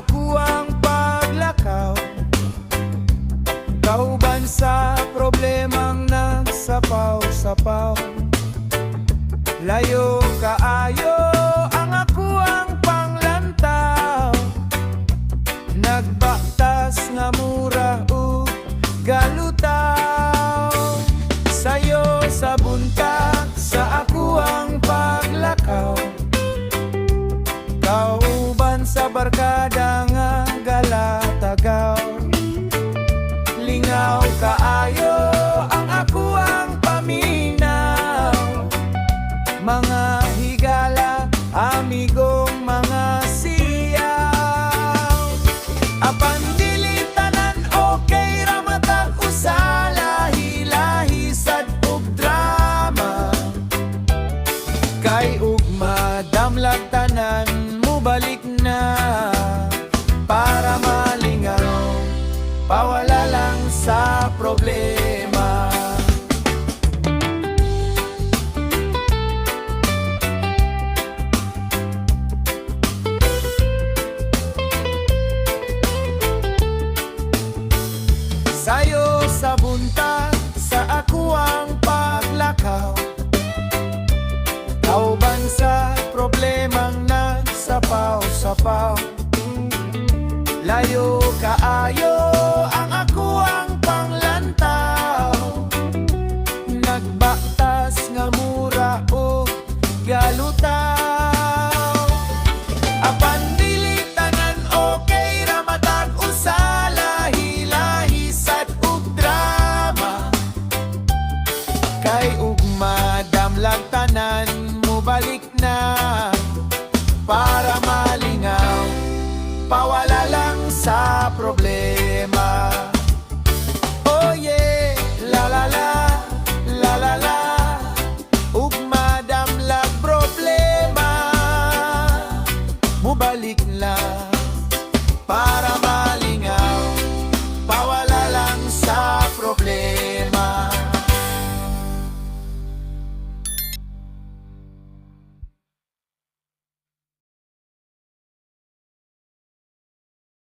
ako ang paglakaw, kauban sa problemang nagsapaw-sapaw. Layo kaayo ang ako ang panglantaw, nagbaktas nga mura ug galutaw. Sayo sa buntag sa ako ang paglakaw, kauban sa barkada nga galatagaw. Lingaw kaayo ang ako ang paminaw, mga higala, amigong mga siyaw. Apan dili tanan okay ra matag usa, lahi-lahi sad ug drama. Kay ugma damlag tanan mo balik na, para malingaw, pawala lang sa problema. Sayo sa buntag sa ako ang paglakaw, kauban sa problemang nagsapaw-sapaw. Layo kaayo ang ako ang panglantaw, nagbaktas nga mura o galutaw. Apan dili tanan okay ra matag usa, lahi-lahi sad ug drama. Kay ugma damlag tanan mo balik na, para malingaw, pawala lang sa problema. Oh yeah, la la la, la la la, ugma damlag problema, mo balik lang, para